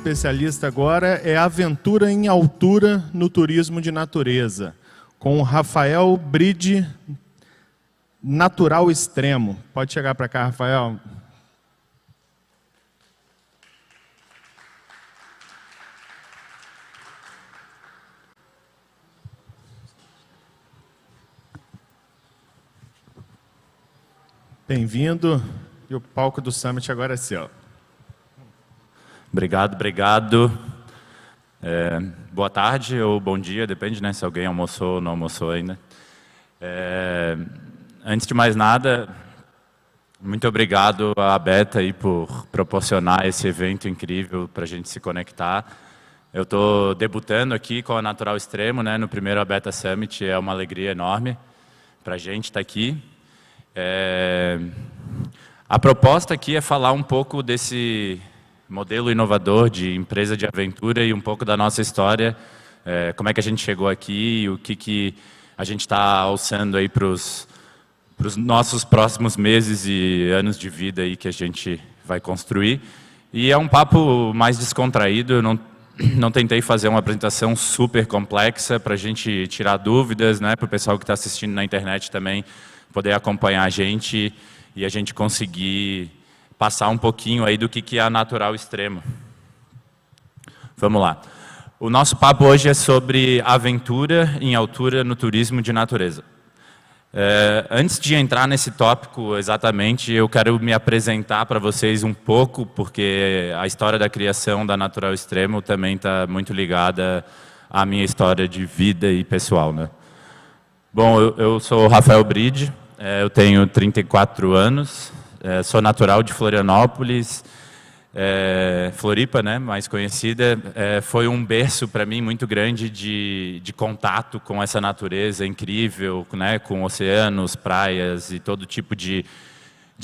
especialista agora é Aventura em Altura no Turismo de Natureza, com o Rafael Bride, Natural Extremo. Pode chegar para cá, Rafael. Bem-vindo. E o palco do Summit agora é seu. Obrigado, obrigado. Boa tarde ou bom dia, depende, né, se alguém almoçou ou não almoçou ainda. Antes de mais nada, muito obrigado à Beta aí por proporcionar esse evento incrível para a gente se conectar. Eu estou debutando aqui com a Natural Extremo, né, no primeiro Beta Summit, é uma alegria enorme para a gente estar aqui. A proposta aqui é falar um pouco desse modelo inovador de empresa de aventura e um pouco da nossa história, como é que a gente chegou aqui e o que a gente está alçando aí para os nossos próximos meses e anos de vida aí que a gente vai construir. E é um papo mais descontraído, eu não tentei fazer uma apresentação super complexa para a gente tirar dúvidas, né, para o pessoal que está assistindo na internet também poder acompanhar a gente e a gente conseguir passar um pouquinho aí do que é a Natural Extremo. Vamos lá. O nosso papo hoje é sobre aventura em altura no turismo de natureza. Antes de entrar nesse tópico exatamente, eu quero me apresentar para vocês um pouco, porque a história da criação da Natural Extremo também está muito ligada à minha história de vida e pessoal, né? Bom, eu sou o Rafael Bride, eu tenho 34 anos, sou natural de Florianópolis, Floripa, né, mais conhecida. Foi um berço para mim muito grande de contato com essa natureza incrível, né, com oceanos, praias e todo tipo de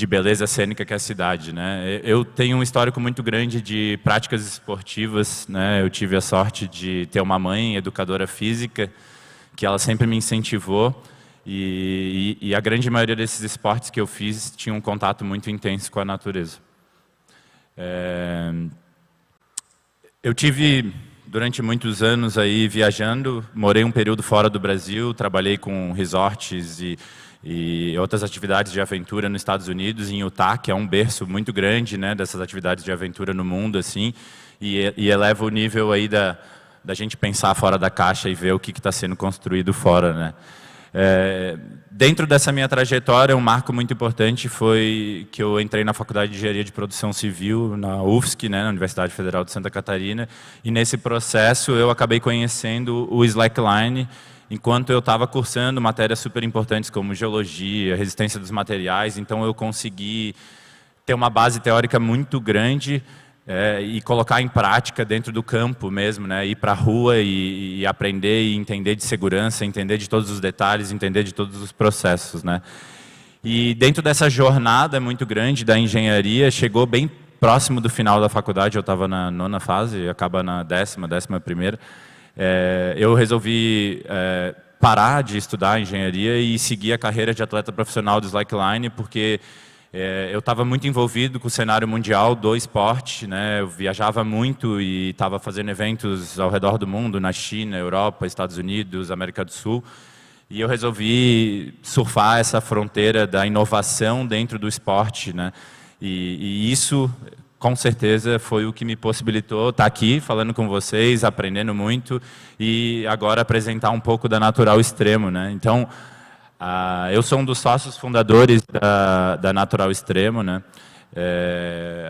beleza cênica que é a cidade, né. Eu tenho um histórico muito grande de práticas esportivas, né. Eu tive a sorte de ter uma mãe educadora física, que ela sempre me incentivou, e a grande maioria desses esportes que eu fiz tinha um contato muito intenso com a natureza. Eu tive, durante muitos anos, aí viajando, morei um período fora do Brasil, trabalhei com resorts e outras atividades de aventura nos Estados Unidos, em Utah, que é um berço muito grande, né, dessas atividades de aventura no mundo, assim, e eleva o nível aí da gente pensar fora da caixa e ver o que está sendo construído fora, né? Dentro dessa minha trajetória, um marco muito importante foi que eu entrei na Faculdade de Engenharia de Produção Civil, na UFSC, né, na Universidade Federal de Santa Catarina, e nesse processo eu acabei conhecendo o slackline, enquanto eu estava cursando matérias super importantes como geologia, resistência dos materiais, então eu consegui ter uma base teórica muito grande, e colocar em prática dentro do campo mesmo, né? Ir para a rua e aprender e entender de segurança, entender de todos os detalhes, entender de todos os processos, né? E dentro dessa jornada muito grande da engenharia, chegou bem próximo do final da faculdade, eu estava na 9ª fase, acaba na 11ª, eu resolvi parar de estudar engenharia e seguir a carreira de atleta profissional do slackline, porque eu estava muito envolvido com o cenário mundial do esporte, né? Eu viajava muito e estava fazendo eventos ao redor do mundo, na China, Europa, Estados Unidos, América do Sul. E eu resolvi surfar essa fronteira da inovação dentro do esporte, né? E isso, com certeza, foi o que me possibilitou estar aqui falando com vocês, aprendendo muito e agora apresentar um pouco da Natural Extremo, né? Então, eu sou um dos sócios fundadores da Natural Extremo, né?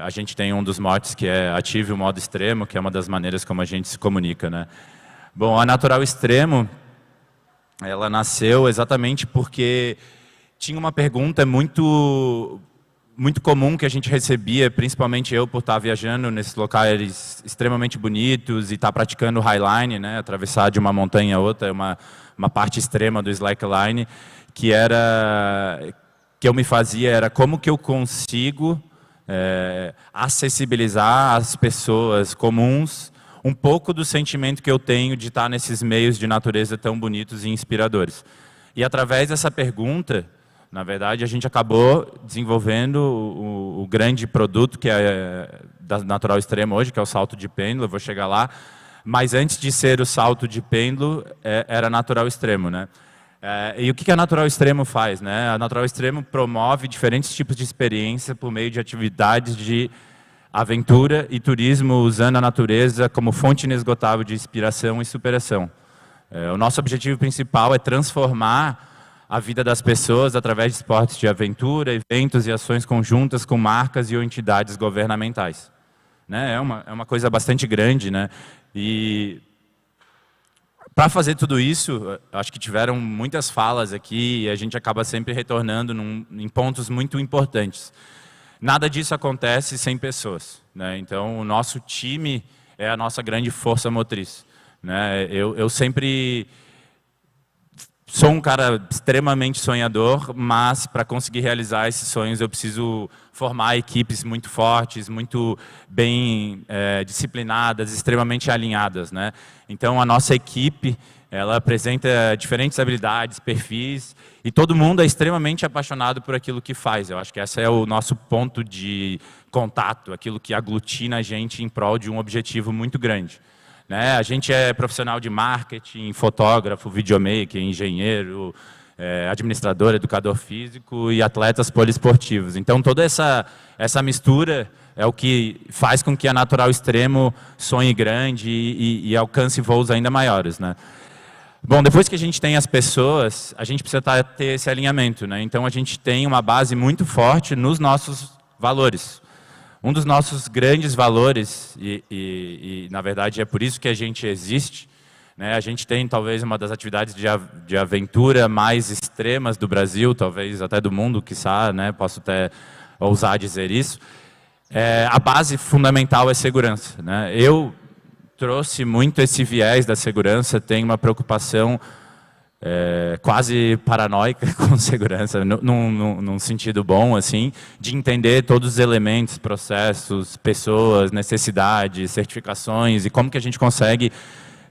A gente tem um dos motes que é ative o modo extremo, que é uma das maneiras como a gente se comunica, né? Bom, a Natural Extremo, ela nasceu exatamente porque tinha uma pergunta muito comum que a gente recebia, principalmente eu por estar viajando nesses locais extremamente bonitos e estar praticando highline, né? Atravessar de uma montanha a outra, uma parte extrema do slackline, que eu me fazia era como que eu consigo acessibilizar às pessoas comuns um pouco do sentimento que eu tenho de estar nesses meios de natureza tão bonitos e inspiradores. E através dessa pergunta, Na verdade, a gente acabou desenvolvendo o grande produto que é da Natural Extremo hoje, que é o salto de pêndulo, eu vou chegar lá. Mas antes de ser o salto de pêndulo, era Natural Extremo, né? E o que a Natural Extremo faz, né? A Natural Extremo promove diferentes tipos de experiência por meio de atividades de aventura e turismo, usando a natureza como fonte inesgotável de inspiração e superação. O nosso objetivo principal é transformar a vida das pessoas através de esportes de aventura, eventos e ações conjuntas com marcas e ou entidades governamentais. Né? É uma coisa bastante grande, né? E para fazer tudo isso, acho que tiveram muitas falas aqui e a gente acaba sempre retornando em pontos muito importantes. Nada disso acontece sem pessoas, né? Então, o nosso time é a nossa grande força motriz, né? Eu sempre sou um cara extremamente sonhador, mas para conseguir realizar esses sonhos eu preciso formar equipes muito fortes, muito bem disciplinadas, extremamente alinhadas, né? Então a nossa equipe, ela apresenta diferentes habilidades, perfis, e todo mundo é extremamente apaixonado por aquilo que faz. Eu acho que esse é o nosso ponto de contato, aquilo que aglutina a gente em prol de um objetivo muito grande. Né? A gente é profissional de marketing, fotógrafo, videomaker, engenheiro, administrador, educador físico e atletas poliesportivos. Então, toda essa mistura é o que faz com que a Natural Extremo sonhe grande e alcance voos ainda maiores, né? Bom, depois que a gente tem as pessoas, a gente precisa ter esse alinhamento, né? Então, a gente tem uma base muito forte nos nossos valores. Um dos nossos grandes valores, e na verdade é por isso que a gente existe, né? A gente tem talvez uma das atividades de aventura mais extremas do Brasil, talvez até do mundo, quiçá, né? Posso até ousar dizer isso. A base fundamental é segurança, né? Eu trouxe muito esse viés da segurança, tenho uma preocupação quase paranoica com segurança, num sentido bom, assim, de entender todos os elementos, processos, pessoas, necessidades, certificações e como que a gente consegue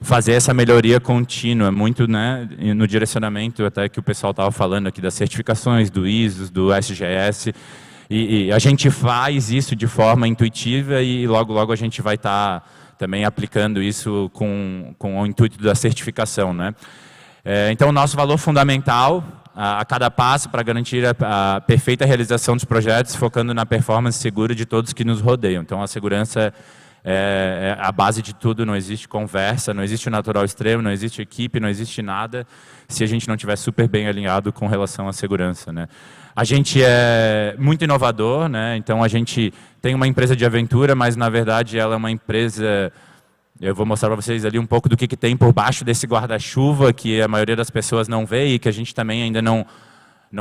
fazer essa melhoria contínua, muito, né, no direcionamento até que o pessoal estava falando aqui das certificações, do ISO, do SGS, e a gente faz isso de forma intuitiva e logo a gente vai estar também aplicando isso com o intuito da certificação, né? Então, o nosso valor fundamental a cada passo para garantir a perfeita realização dos projetos, focando na performance segura de todos que nos rodeiam. Então, a segurança é a base de tudo, não existe conversa, não existe Natural Extremo, não existe equipe, não existe nada se a gente não estiver super bem alinhado com relação à segurança, né? A gente é muito inovador, né? Então, a gente tem uma empresa de aventura, mas, na verdade, ela é uma empresa... Eu vou mostrar para vocês ali um pouco do que tem por baixo desse guarda-chuva, que a maioria das pessoas não vê e que a gente também ainda não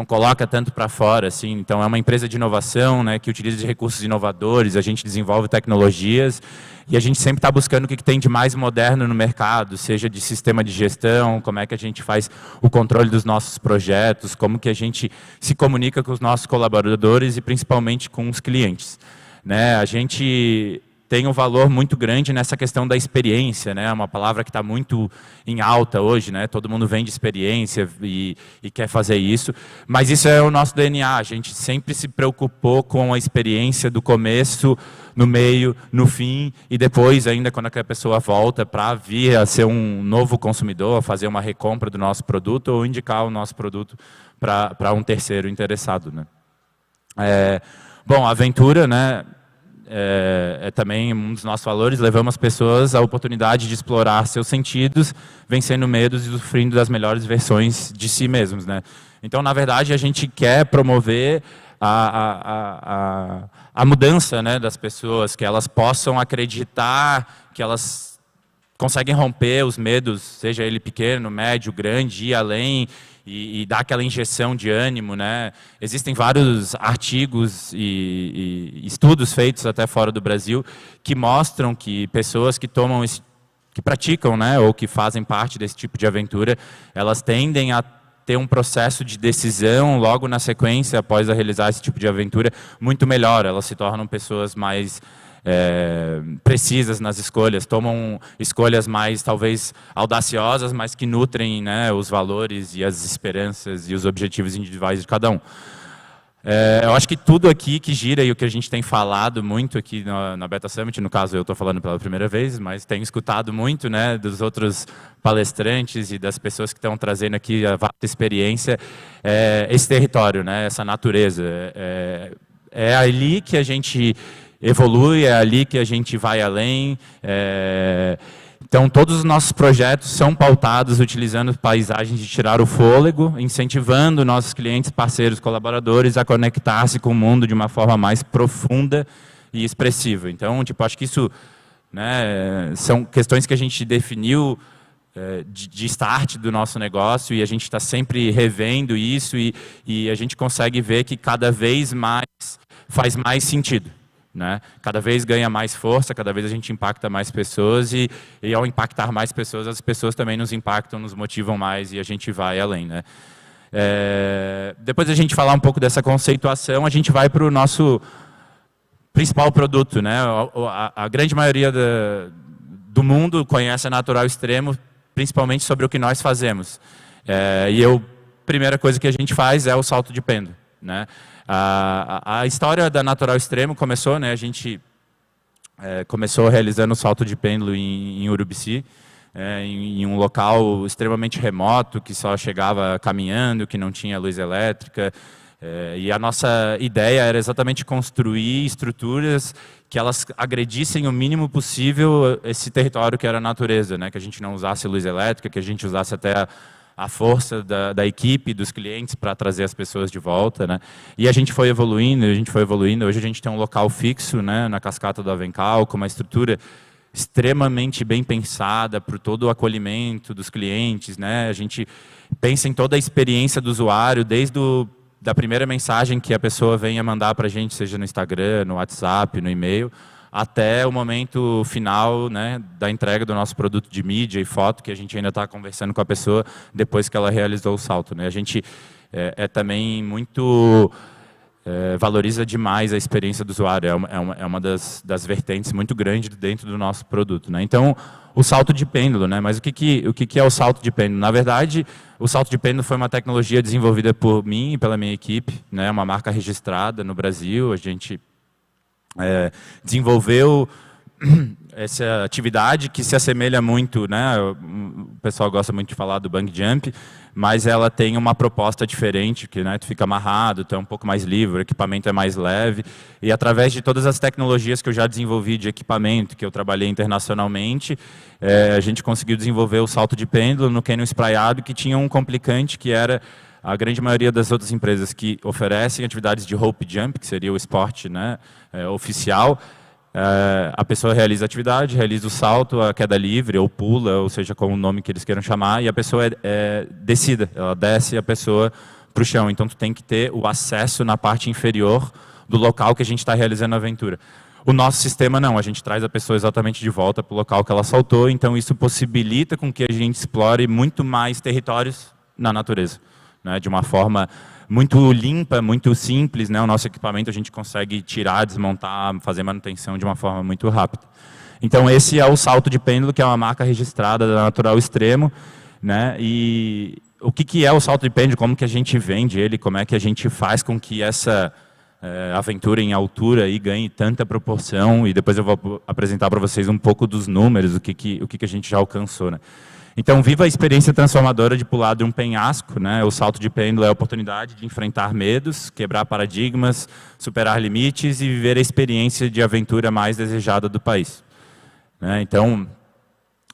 coloca tanto para fora, assim. Então, é uma empresa de inovação, né, que utiliza de recursos inovadores, a gente desenvolve tecnologias e a gente sempre está buscando o que tem de mais moderno no mercado, seja de sistema de gestão, como é que a gente faz o controle dos nossos projetos, como que a gente se comunica com os nossos colaboradores e principalmente com os clientes, né? A gente tem um valor muito grande nessa questão da experiência, né? Uma palavra que está muito em alta hoje, né? Todo mundo vende experiência e quer fazer isso, mas isso é o nosso DNA. A gente sempre se preocupou com a experiência do começo, no meio, no fim e depois ainda quando a pessoa volta para vir a ser um novo consumidor, fazer uma recompra do nosso produto ou indicar o nosso produto para um terceiro interessado, né? Bom, a aventura, né? É também um dos nossos valores, levamos as pessoas à oportunidade de explorar seus sentidos, vencendo medos e sofrendo das melhores versões de si mesmos, né? Então, na verdade, a gente quer promover a mudança, né, das pessoas, que elas possam acreditar que elas conseguem romper os medos, seja ele pequeno, médio, grande, ir além e dar aquela injeção de ânimo, né? Existem vários artigos e estudos feitos até fora do Brasil que mostram que pessoas que tomam que praticam, né, ou que fazem parte desse tipo de aventura, elas tendem a ter um processo de decisão logo na sequência, após a realizar esse tipo de aventura, muito melhor. Elas se tornam pessoas mais precisas nas escolhas, tomam escolhas mais, talvez, audaciosas, mas que nutrem, né, os valores e as esperanças e os objetivos individuais de cada um. Eu acho que tudo aqui que gira e o que a gente tem falado muito aqui na Beta Summit, no caso eu estou falando pela primeira vez, mas tenho escutado muito, né, dos outros palestrantes e das pessoas que estão trazendo aqui a vasta experiência, esse território, né, essa natureza. É ali que a gente evolui, é ali que a gente vai além. Então, todos os nossos projetos são pautados utilizando paisagens de tirar o fôlego, incentivando nossos clientes, parceiros, colaboradores a conectar-se com o mundo de uma forma mais profunda e expressiva. Então, tipo, acho que isso, né, são questões que a gente definiu de start do nosso negócio e a gente está sempre revendo isso e a gente consegue ver que cada vez mais faz mais sentido. Né? Cada vez ganha mais força, cada vez a gente impacta mais pessoas e ao impactar mais pessoas, as pessoas também nos impactam, nos motivam mais e a gente vai além. Né? Depois da gente falar um pouco dessa conceituação, a gente vai para o nosso principal produto. Né? A grande maioria do mundo conhece a Natural Extremo, principalmente sobre o que nós fazemos. Primeira coisa que a gente faz é o salto de pêndulo. Né? A história da Natural Extremo começou, né? A gente começou realizando o salto de pêndulo em Urubici, em um local extremamente remoto, que só chegava caminhando, que não tinha luz elétrica. E a nossa ideia era exatamente construir estruturas que elas agredissem o mínimo possível esse território que era a natureza, né? Que a gente não usasse luz elétrica, que a gente usasse até a força da equipe, dos clientes para trazer as pessoas de volta, né? E a gente foi evoluindo. Hoje a gente tem um local fixo, né, na Cascata do Avencal, com uma estrutura extremamente bem pensada para todo o acolhimento dos clientes, né? A gente pensa em toda a experiência do usuário, desde da primeira mensagem que a pessoa venha mandar para a gente, seja no Instagram, no WhatsApp, no e-mail, até o momento final, né, da entrega do nosso produto de mídia e foto, que a gente ainda está conversando com a pessoa depois que ela realizou o salto. Né? A gente também muito valoriza demais a experiência do usuário, é uma das vertentes muito grandes dentro do nosso produto. Né? Então, o salto de pêndulo, né? Mas o que é o salto de pêndulo? Na verdade, o salto de pêndulo foi uma tecnologia desenvolvida por mim e pela minha equipe, né? Uma marca registrada no Brasil. A gente desenvolveu essa atividade que se assemelha muito, né? O pessoal gosta muito de falar do bungee jump, mas ela tem uma proposta diferente, que, né, tu fica amarrado, tu é um pouco mais livre, o equipamento é mais leve, e através de todas as tecnologias que eu já desenvolvi de equipamento, que eu trabalhei internacionalmente, a gente conseguiu desenvolver o salto de pêndulo no cânion espraiado, que tinha um complicante que era a grande maioria das outras empresas que oferecem atividades de rope jump, que seria o esporte, né, oficial. A pessoa realiza a atividade, realiza o salto, a queda livre, ou pula, ou seja, com o nome que eles queiram chamar, e a pessoa descida, ela desce a pessoa para o chão. Então, tu tem que ter o acesso na parte inferior do local que a gente está realizando a aventura. O nosso sistema não, a gente traz a pessoa exatamente de volta para o local que ela saltou, então isso possibilita com que a gente explore muito mais territórios na natureza, né, de uma forma muito limpa, muito simples, né? O nosso equipamento a gente consegue tirar, desmontar, fazer manutenção de uma forma muito rápida. Então esse é o salto de pêndulo, que é uma marca registrada da Natural Extremo, né? E o que é o salto de pêndulo, como que a gente vende ele, como é que a gente faz com que essa aventura em altura aí ganhe tanta proporção, e depois eu vou apresentar para vocês um pouco dos números, o que a gente já alcançou, né? Então, viva a experiência transformadora de pular de um penhasco, né? O salto de pêndulo é a oportunidade de enfrentar medos, quebrar paradigmas, superar limites e viver a experiência de aventura mais desejada do país. Né? Então,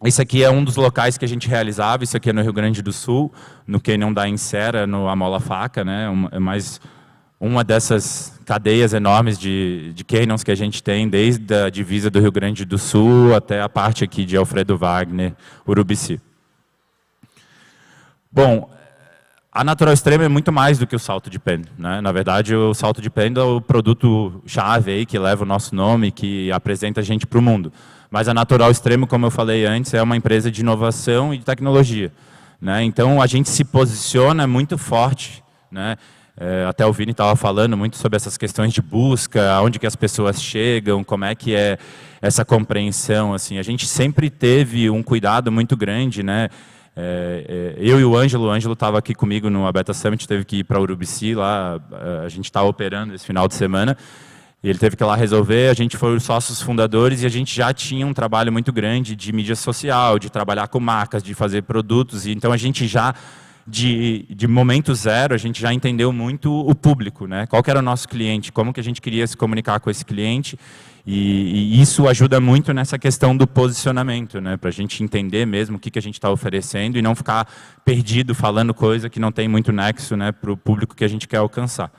esse aqui é um dos locais que a gente realizava, isso aqui é no Rio Grande do Sul, no Cânion da Insera, no Amola Faca, né? É mais uma dessas cadeias enormes de canyons que a gente tem, desde a divisa do Rio Grande do Sul até a parte aqui de Alfredo Wagner, Urubici. Bom, a Natural Extremo é muito mais do que o salto de pêndulo, né? Na verdade, o salto de pêndulo é o produto-chave aí que leva o nosso nome, que apresenta a gente para o mundo. Mas a Natural Extremo, como eu falei antes, é uma empresa de inovação e de tecnologia, né? Então, a gente se posiciona muito forte, né, Até o Vini estava falando muito sobre essas questões de busca, aonde que as pessoas chegam, como é que é essa compreensão. Assim, a gente sempre teve um cuidado muito grande, né? Eu e o Ângelo estava aqui comigo no Abeta Summit, teve que ir para Urubici, lá a gente está operando esse final de semana, e ele teve que ir lá resolver. A gente foi os sócios fundadores e a gente já tinha um trabalho muito grande de mídia social, de trabalhar com marcas, de fazer produtos, e então a gente já, de momento zero, a gente já entendeu muito o público, né? Qual que era o nosso cliente, como que a gente queria se comunicar com esse cliente, e isso ajuda muito nessa questão do posicionamento, né? Para a gente entender mesmo o que a gente está oferecendo e não ficar perdido falando coisa que não tem muito nexo, né, para o público que a gente quer alcançar.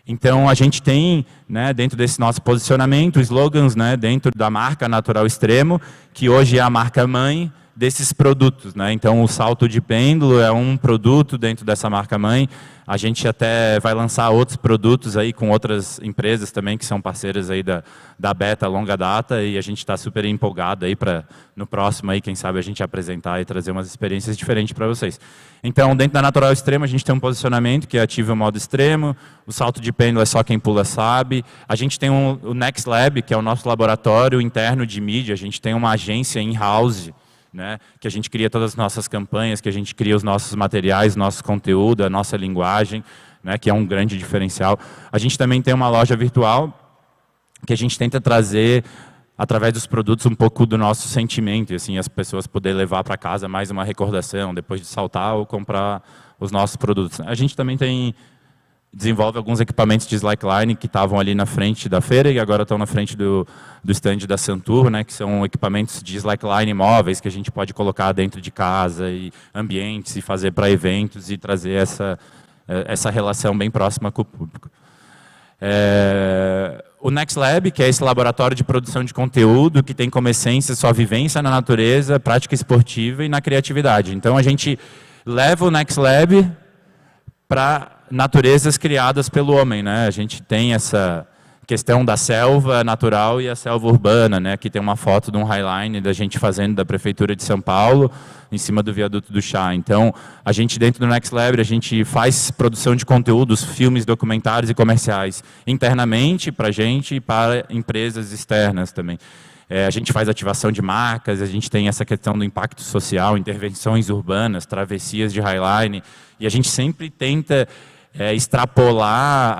Então, a gente tem, né, dentro desse nosso posicionamento, slogans, né, dentro da marca Natural Extremo, que hoje é a marca mãe desses produtos, né? Então, o salto de pêndulo é um produto dentro dessa marca mãe. A gente até vai lançar outros produtos aí com outras empresas também que são parceiras aí da Beta longa data, e a gente está super empolgado aí para no próximo aí, quem sabe, a gente apresentar e trazer umas experiências diferentes para vocês. Então, dentro da Natural Extremo, a gente tem um posicionamento que é ativo o modo extremo, o salto de pêndulo é só quem pula sabe. A gente tem o Next Lab, que é o nosso laboratório interno de mídia. A gente tem uma agência in-house, né, que a gente cria todas as nossas campanhas, que a gente cria os nossos materiais, nosso conteúdo, a nossa linguagem, né, que é um grande diferencial. A gente também tem uma loja virtual que a gente tenta trazer, através dos produtos, um pouco do nosso sentimento, e assim as pessoas poderem levar para casa mais uma recordação, depois de saltar ou comprar os nossos produtos. A gente também desenvolve alguns equipamentos de slackline que estavam ali na frente da feira e agora estão na frente do stand da Santur, né, que são equipamentos de slackline móveis que a gente pode colocar dentro de casa e ambientes e fazer para eventos e trazer essa relação bem próxima com o público. O Next Lab, que é esse laboratório de produção de conteúdo que tem como essência sua vivência na natureza, prática esportiva e na criatividade. Então a gente leva o Next Lab para naturezas criadas pelo homem, né? A gente tem essa questão da selva natural e a selva urbana, né? Aqui tem uma foto de um highline da gente fazendo da Prefeitura de São Paulo, em cima do viaduto do Chá. Então, a gente dentro do Next Lab, a gente faz produção de conteúdos, filmes, documentários e comerciais, internamente para a gente e para empresas externas também. A gente faz ativação de marcas, a gente tem essa questão do impacto social, intervenções urbanas, travessias de highline, e a gente sempre tenta extrapolar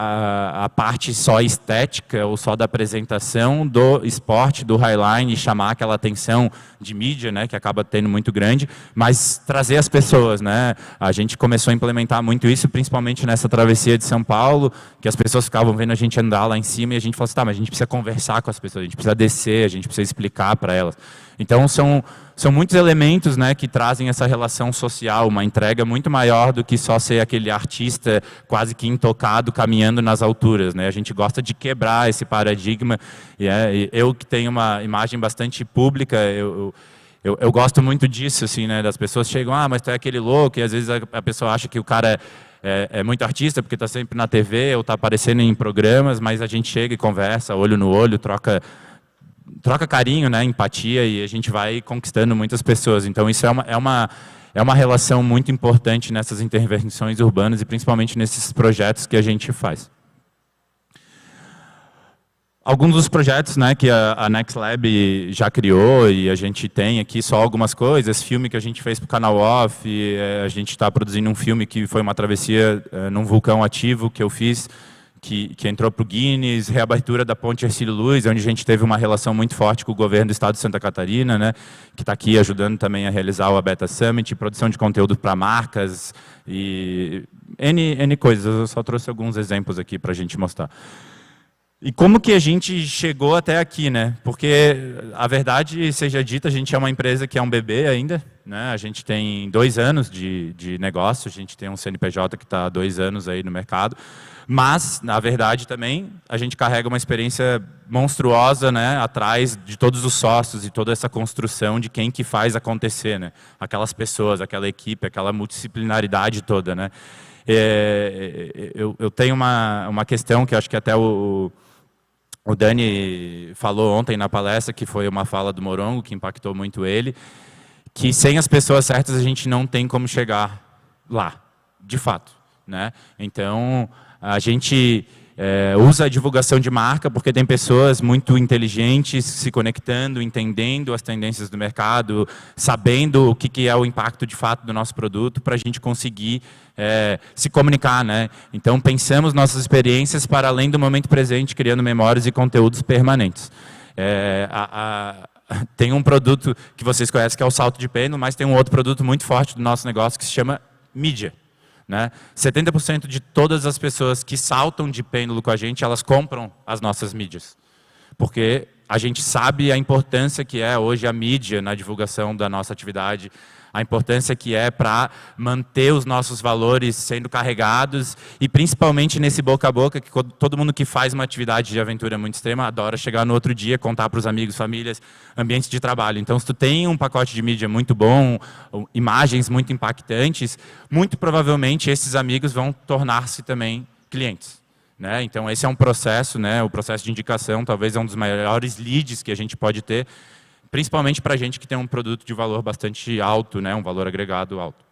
a parte só estética ou só da apresentação do esporte, do highline, e chamar aquela atenção de mídia, né, que acaba tendo muito grande, mas trazer as pessoas, né? A gente começou a implementar muito isso, principalmente nessa travessia de São Paulo, que as pessoas ficavam vendo a gente andar lá em cima e a gente falou assim, tá, mas a gente precisa conversar com as pessoas, a gente precisa descer, a gente precisa explicar para elas. Então, são muitos elementos, né, que trazem essa relação social, uma entrega muito maior do que só ser aquele artista quase que intocado, caminhando nas alturas, né? A gente gosta de quebrar esse paradigma. E eu que tenho uma imagem bastante pública, eu gosto muito disso, assim, né? Das pessoas chegam, mas tu é aquele louco, e às vezes a pessoa acha que o cara é muito artista porque está sempre na TV ou está aparecendo em programas, mas a gente chega e conversa, olho no olho, troca carinho, né, empatia, e a gente vai conquistando muitas pessoas. Então isso é uma relação muito importante nessas intervenções urbanas e principalmente nesses projetos que a gente faz. Alguns dos projetos, né, que a Next Lab já criou, e a gente tem aqui só algumas coisas, filme que a gente fez para o Canal Off, a gente está produzindo um filme que foi uma travessia num vulcão ativo que eu fiz, que entrou para o Guinness, reabertura da Ponte Hercílio Luz, onde a gente teve uma relação muito forte com o governo do estado de Santa Catarina, né, que está aqui ajudando também a realizar o Abeta Summit, produção de conteúdo para marcas e N coisas. Eu só trouxe alguns exemplos aqui para a gente mostrar. E como que a gente chegou até aqui, né? Porque, a verdade seja dita, a gente é uma empresa que é um bebê ainda, né? A gente tem 2 anos de negócio, a gente tem um CNPJ que está há 2 anos aí no mercado, mas, na verdade, também, a gente carrega uma experiência monstruosa, né, atrás de todos os sócios e toda essa construção de quem que faz acontecer, né? Aquelas pessoas, aquela equipe, aquela multidisciplinaridade toda, né? Eu tenho uma questão que eu acho que até o Dani falou ontem na palestra, que foi uma fala do Morongo, que impactou muito ele, que sem as pessoas certas a gente não tem como chegar lá, de fato. né? Então, a gente usa a divulgação de marca porque tem pessoas muito inteligentes se conectando, entendendo as tendências do mercado, sabendo o que é o impacto de fato do nosso produto para a gente conseguir se comunicar, né? Então, pensamos nossas experiências para além do momento presente, criando memórias e conteúdos permanentes. Tem um produto que vocês conhecem que é o salto de pêndulo, mas tem um outro produto muito forte do nosso negócio que se chama mídia. Né? 70% de todas as pessoas que saltam de pêndulo com a gente, elas compram as nossas mídias. Porque a gente sabe a importância que é hoje a mídia na divulgação da nossa atividade, a importância que é para manter os nossos valores sendo carregados e principalmente nesse boca a boca, que todo mundo que faz uma atividade de aventura muito extrema adora chegar no outro dia, contar para os amigos, famílias, ambientes de trabalho. Então, se tu tem um pacote de mídia muito bom, imagens muito impactantes, muito provavelmente esses amigos vão tornar-se também clientes. Né? Então, esse é um processo, né? O processo de indicação talvez é um dos maiores leads que a gente pode ter, principalmente para a gente que tem um produto de valor bastante alto, né? Um valor agregado alto.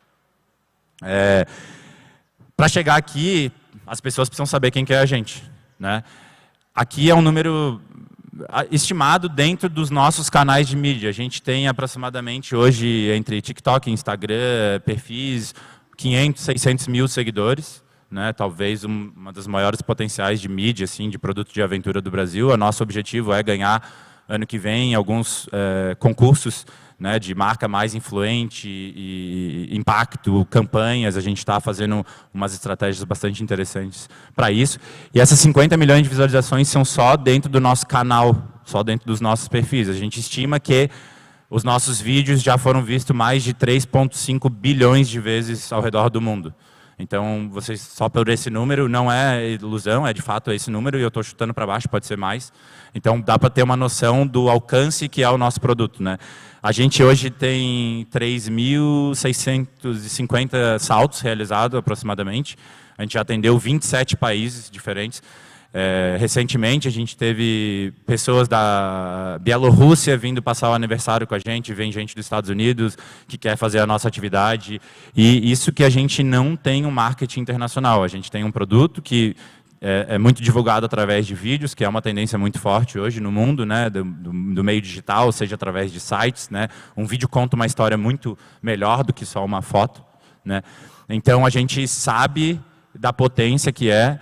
Para chegar aqui, as pessoas precisam saber quem que é a gente. Né? Aqui é um número estimado dentro dos nossos canais de mídia. A gente tem aproximadamente hoje, entre TikTok e Instagram, perfis, 500, 600 mil seguidores. Né? Talvez uma das maiores potenciais de mídia, assim, de produto de aventura do Brasil. O nosso objetivo é ganhar ano que vem alguns concursos, né, de marca mais influente e impacto, campanhas. A gente está fazendo umas estratégias bastante interessantes para isso. E essas 50 milhões de visualizações são só dentro do nosso canal, só dentro dos nossos perfis. A gente estima que os nossos vídeos já foram vistos mais de 3,5 bilhões de vezes ao redor do mundo. Então, vocês, só por esse número, não é ilusão, é de fato esse número, e eu estou chutando para baixo, pode ser mais. Então, dá para ter uma noção do alcance que é o nosso produto. Né? A gente hoje tem 3.650 saltos realizados, aproximadamente. A gente já atendeu 27 países diferentes. Recentemente, a gente teve pessoas da Bielorrússia vindo passar o aniversário com a gente, vem gente dos Estados Unidos que quer fazer a nossa atividade. E isso que a gente não tem um marketing internacional. A gente tem um produto que é muito divulgado através de vídeos, que é uma tendência muito forte hoje no mundo, né, do meio digital, seja através de sites. Né? Um vídeo conta uma história muito melhor do que só uma foto. Né? Então, a gente sabe da potência que é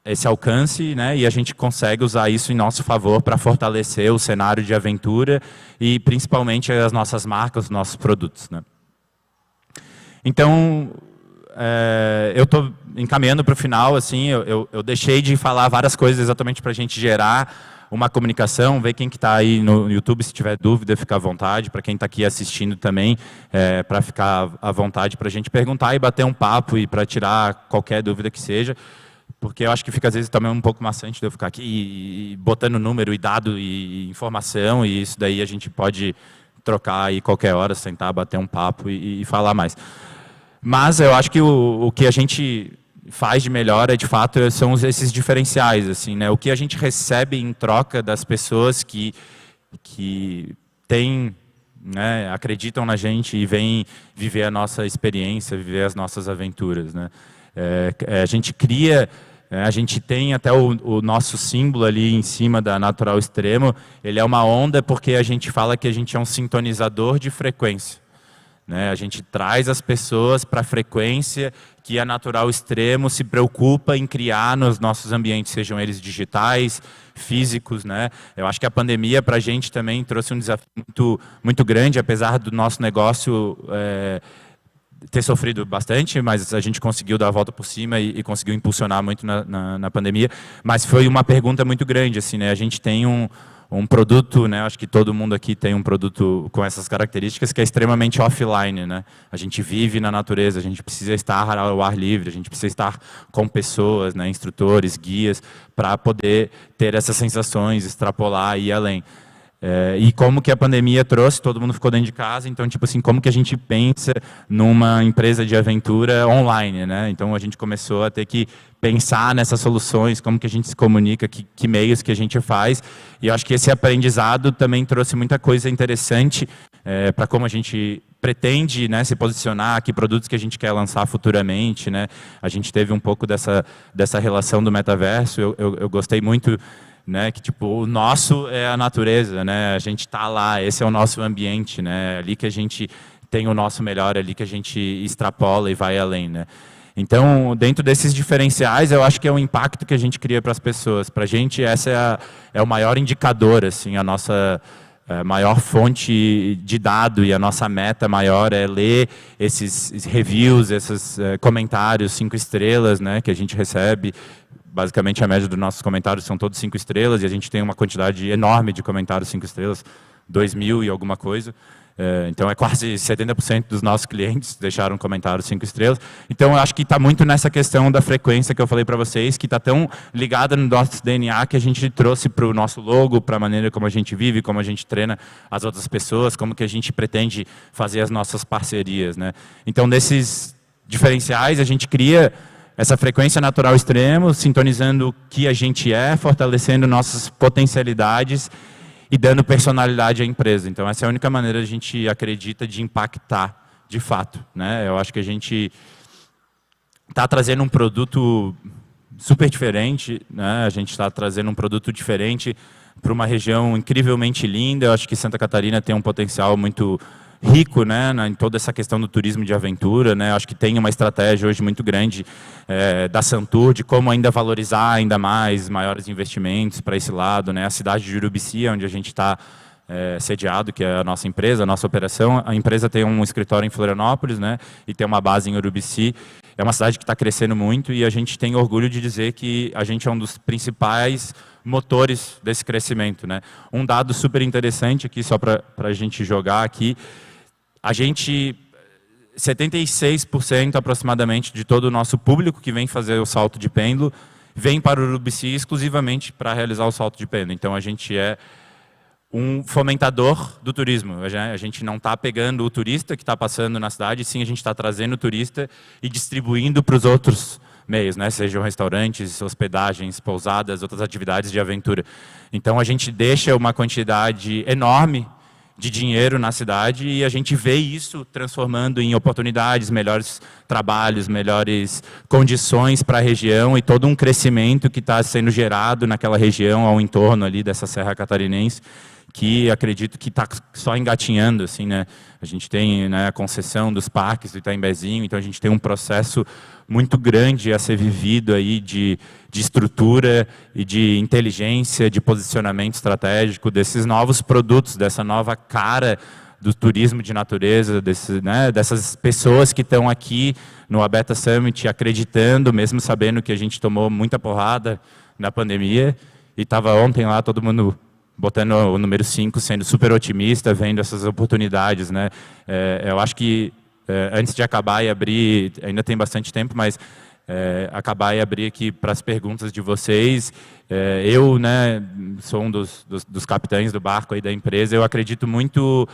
esse alcance, né, e a gente consegue usar isso em nosso favor para fortalecer o cenário de aventura e principalmente as nossas marcas, os nossos produtos. Né. Então, eu estou encaminhando para o final, assim, eu deixei de falar várias coisas exatamente para a gente gerar uma comunicação, ver quem que está aí no YouTube, se tiver dúvida, fica à vontade, para quem está aqui assistindo também, para ficar à vontade para a gente perguntar e bater um papo e para tirar qualquer dúvida que seja. Porque eu acho que fica, às vezes, também um pouco maçante de eu ficar aqui e botando número e dado e informação, e isso daí a gente pode trocar aí qualquer hora, sentar, bater um papo e falar mais. Mas eu acho que o que a gente faz de melhor, de fato, são esses diferenciais. Assim, né? O que a gente recebe em troca das pessoas que têm, né, acreditam na gente e vêm viver a nossa experiência, viver as nossas aventuras. Né? A gente cria... A gente tem até o nosso símbolo ali em cima da Natural Extremo, ele é uma onda porque a gente fala que a gente é um sintonizador de frequência. Né? A gente traz as pessoas para a frequência que a Natural Extremo se preocupa em criar nos nossos ambientes, sejam eles digitais, físicos. Né? Eu acho que a pandemia para a gente também trouxe um desafio muito grande, apesar do nosso negócio... ter sofrido bastante, mas a gente conseguiu dar a volta por cima e conseguiu impulsionar muito na pandemia. Mas foi uma pergunta muito grande. Assim, né? A gente tem um produto, né? Acho que todo mundo aqui tem um produto com essas características que é extremamente offline. Né? A gente vive na natureza, a gente precisa estar ao ar livre, a gente precisa estar com pessoas, né? Instrutores, guias, para poder ter essas sensações, extrapolar e ir além. E como que a pandemia trouxe, todo mundo ficou dentro de casa, então, tipo assim, como que a gente pensa numa empresa de aventura online, né? Então, a gente começou a ter que pensar nessas soluções, como que a gente se comunica, que meios que a gente faz, e eu acho que esse aprendizado também trouxe muita coisa interessante para como a gente pretende, né, se posicionar, que produtos que a gente quer lançar futuramente, né? A gente teve um pouco dessa relação do metaverso, eu gostei muito, né, que tipo, o nosso é a natureza, né? A gente está lá, esse é o nosso ambiente, né? É ali que a gente tem o nosso melhor, é ali que a gente extrapola e vai além, né? Então, dentro desses diferenciais, eu acho que é o impacto que a gente cria para as pessoas. Para a gente, essa é o maior indicador, assim, a nossa maior fonte de dado e a nossa meta maior é ler esses reviews, esses comentários 5 estrelas, né, que a gente recebe. Basicamente, a média dos nossos comentários são todos 5 estrelas e a gente tem uma quantidade enorme de comentários 5 estrelas, 2.000 e alguma coisa. Então, é quase 70% dos nossos clientes deixaram comentários 5 estrelas. Então, eu acho que está muito nessa questão da frequência que eu falei para vocês, que está tão ligada no nosso DNA que a gente trouxe para o nosso logo, para a maneira como a gente vive, como a gente treina as outras pessoas, como que a gente pretende fazer as nossas parcerias, né? Então, desses diferenciais, a gente cria essa frequência natural extremo, sintonizando o que a gente é, fortalecendo nossas potencialidades e dando personalidade à empresa. Então, essa é a única maneira, a gente acredita, de impactar de fato, né? Eu acho que a gente está trazendo um produto super diferente, né? A gente está trazendo um produto diferente para uma região incrivelmente linda. Eu acho que Santa Catarina tem um potencial muito rico, né, em toda essa questão do turismo de aventura, né? Acho que tem uma estratégia hoje muito grande da Santur de como ainda valorizar ainda mais maiores investimentos para esse lado, né? A cidade de Urubici, onde a gente está sediado, que é a nossa empresa, a nossa operação. A empresa tem um escritório em Florianópolis, né, e tem uma base em Urubici. É uma cidade que está crescendo muito e a gente tem orgulho de dizer que a gente é um dos principais motores desse crescimento, né? Um dado super interessante aqui, só para a gente jogar aqui, a gente, 76% aproximadamente de todo o nosso público que vem fazer o salto de pêndulo, vem para o Urubici exclusivamente para realizar o salto de pêndulo. Então, a gente é um fomentador do turismo. A gente não está pegando o turista que está passando na cidade, sim, a gente está trazendo o turista e distribuindo para os outros meios, né? Sejam restaurantes, hospedagens, pousadas, outras atividades de aventura. Então, a gente deixa uma quantidade enorme de dinheiro na cidade e a gente vê isso transformando em oportunidades, melhores trabalhos, melhores condições para a região e todo um crescimento que está sendo gerado naquela região ao entorno ali dessa Serra Catarinense, que acredito que está só engatinhando, assim, né? A gente tem, né, a concessão dos parques do Itaimbezinho, então a gente tem um processo muito grande a ser vivido aí de estrutura e de inteligência, de posicionamento estratégico desses novos produtos, dessa nova cara do turismo de natureza, dessas pessoas que estão aqui no Abeta Summit acreditando, mesmo sabendo que a gente tomou muita porrada na pandemia, e estava ontem lá todo mundo botando o número 5, sendo super otimista, vendo essas oportunidades, né? Eu acho que antes de acabar e abrir, ainda tem bastante tempo, mas acabar e abrir aqui para as perguntas de vocês. Eu, né, sou um dos capitães do barco aí da empresa. Eu acredito muito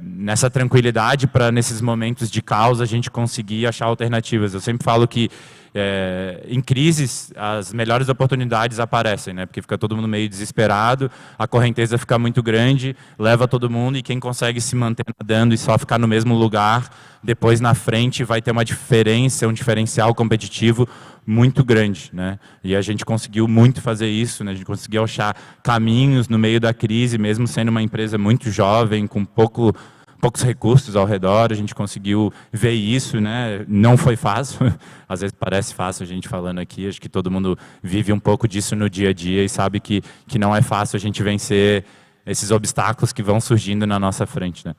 nessa tranquilidade para, nesses momentos de caos, a gente conseguir achar alternativas. Eu sempre falo que em crises as melhores oportunidades aparecem, né? Porque fica todo mundo meio desesperado, a correnteza fica muito grande, leva todo mundo, e quem consegue se manter nadando e só ficar no mesmo lugar, depois na frente vai ter uma diferença, um diferencial competitivo muito grande, né? E a gente conseguiu muito fazer isso, né? A gente conseguiu achar caminhos no meio da crise, mesmo sendo uma empresa muito jovem, com poucos recursos ao redor, a gente conseguiu ver isso, né? Não foi fácil, às vezes parece fácil a gente falando aqui, acho que todo mundo vive um pouco disso no dia a dia e sabe que não é fácil a gente vencer esses obstáculos que vão surgindo na nossa frente, né?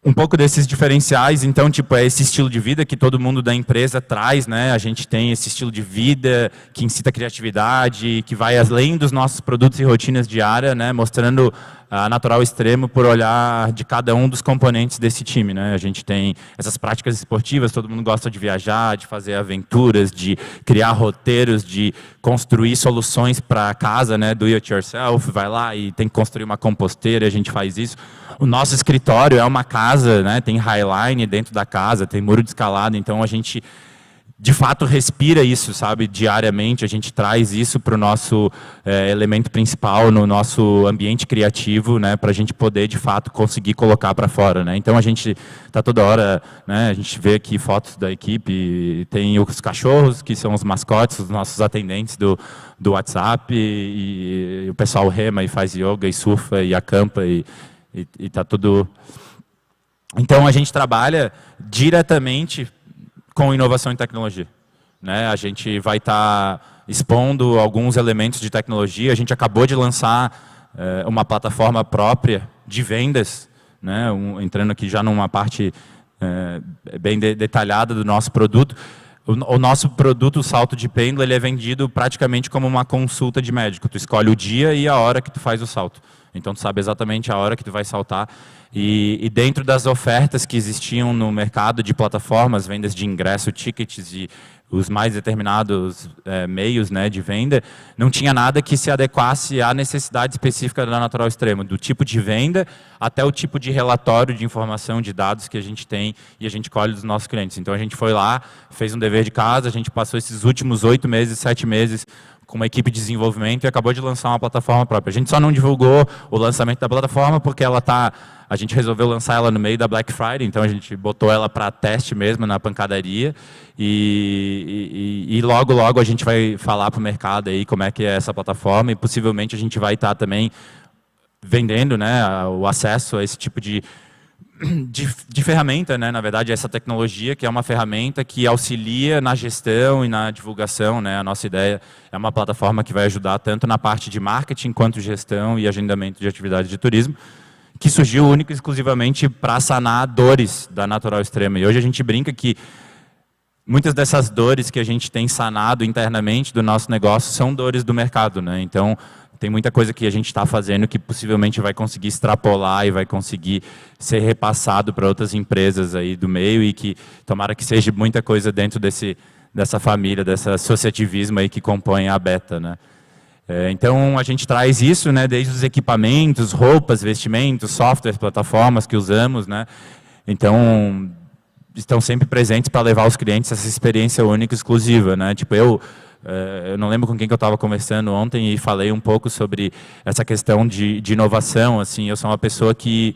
Um pouco desses diferenciais, então, tipo, é esse estilo de vida que todo mundo da empresa traz, né? A gente tem esse estilo de vida que incita a criatividade, que vai além dos nossos produtos e rotinas diárias, né? Mostrando a Natural Extremo por olhar de cada um dos componentes desse time, né? A gente tem essas práticas esportivas, todo mundo gosta de viajar, de fazer aventuras, de criar roteiros, de construir soluções para casa, né? Do it yourself, vai lá e tem que construir uma composteira, e a gente faz isso. O nosso escritório é uma casa, né? Tem highline dentro da casa, tem muro de escalada, então a gente de fato respira isso, sabe, diariamente. A gente traz isso para o nosso elemento principal no nosso ambiente criativo, né, para a gente poder de fato conseguir colocar para fora, né. Então a gente está toda hora, né, a gente vê aqui fotos da equipe, tem os cachorros que são os mascotes, os nossos atendentes do WhatsApp, e o pessoal rema e faz yoga e surfa e acampa e está tudo. Então a gente trabalha diretamente com inovação em tecnologia, né? A gente vai estar expondo alguns elementos de tecnologia. A gente acabou de lançar uma plataforma própria de vendas, né? Entrando aqui já numa parte bem detalhada do nosso produto. O nosso produto, o salto de pêndulo, ele é vendido praticamente como uma consulta de médico. Tu escolhe o dia e a hora que tu faz o salto. Então, tu sabe exatamente a hora que tu vai saltar. E dentro das ofertas que existiam no mercado de plataformas, vendas de ingresso, tickets e os mais determinados meios, né, de venda, não tinha nada que se adequasse à necessidade específica da Natural Extremo, do tipo de venda até o tipo de relatório de informação, de dados que a gente tem e a gente colhe dos nossos clientes. Então, a gente foi lá, fez um dever de casa, a gente passou esses últimos 8 meses, 7 meses, com uma equipe de desenvolvimento e acabou de lançar uma plataforma própria. A gente só não divulgou o lançamento da plataforma porque a gente resolveu lançar ela no meio da Black Friday, então a gente botou ela para teste mesmo na pancadaria e logo, logo a gente vai falar para o mercado aí como é que é essa plataforma e possivelmente a gente vai estar também vendendo, né, o acesso a esse tipo de ferramenta, né? Na verdade, essa tecnologia que é uma ferramenta que auxilia na gestão e na divulgação, né? A nossa ideia é uma plataforma que vai ajudar tanto na parte de marketing quanto gestão e agendamento de atividades de turismo, que surgiu única e exclusivamente para sanar dores da Natural Extremo. E hoje a gente brinca que muitas dessas dores que a gente tem sanado internamente do nosso negócio são dores do mercado, né? Então, tem muita coisa que a gente está fazendo que possivelmente vai conseguir extrapolar e vai conseguir ser repassado para outras empresas aí do meio e que tomara que seja muita coisa dentro dessa família, desse associativismo aí que compõe a Beta, né? Então a gente traz isso, né, desde os equipamentos, roupas, vestimentos, softwares, plataformas que usamos, né? Então estão sempre presentes para levar aos clientes essa experiência única e exclusiva, né? Tipo, eu não lembro com quem que eu estava conversando ontem e falei um pouco sobre essa questão de inovação. Assim, eu sou uma pessoa que,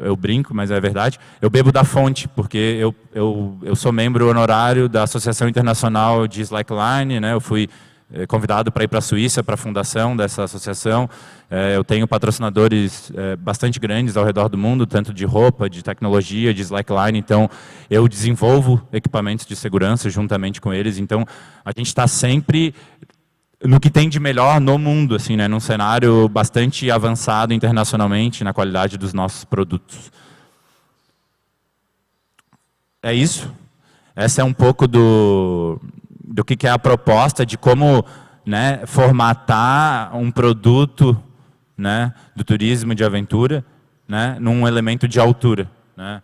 eu brinco, mas é verdade, eu bebo da fonte, porque eu sou membro honorário da Associação Internacional de Slackline, né? Eu fui convidado para ir para a Suíça, para a fundação dessa associação. Eu tenho patrocinadores bastante grandes ao redor do mundo, tanto de roupa, de tecnologia, de slackline. Então, eu desenvolvo equipamentos de segurança juntamente com eles. Então, a gente está sempre no que tem de melhor no mundo, assim, né, num cenário bastante avançado internacionalmente na qualidade dos nossos produtos. É isso. Essa é um pouco do que é a proposta de como, né, formatar um produto, né, do turismo de aventura, né, num elemento de altura, né.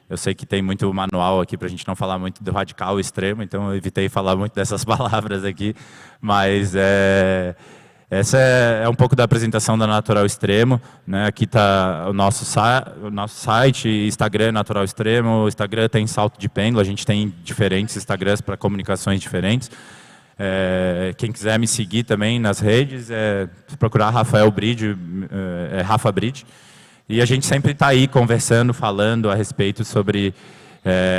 Eu sei que tem muito manual aqui para a gente não falar muito do radical extremo, então eu evitei falar muito dessas palavras aqui, mas essa é um pouco da apresentação da Natural Extremo, né? Aqui está o nosso site, Instagram Natural Extremo, o Instagram tem salto de pêndulo, a gente tem diferentes Instagrams para comunicações diferentes. Quem quiser me seguir também nas redes, procurar Rafael Bridge, Rafa Bridge. E a gente sempre está aí conversando, falando a respeito sobre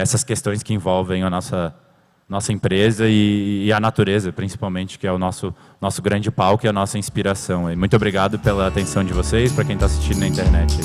essas questões que envolvem a nossa empresa e a natureza, principalmente, que é o nosso grande palco e a nossa inspiração. Muito obrigado pela atenção de vocês, para quem está assistindo na internet.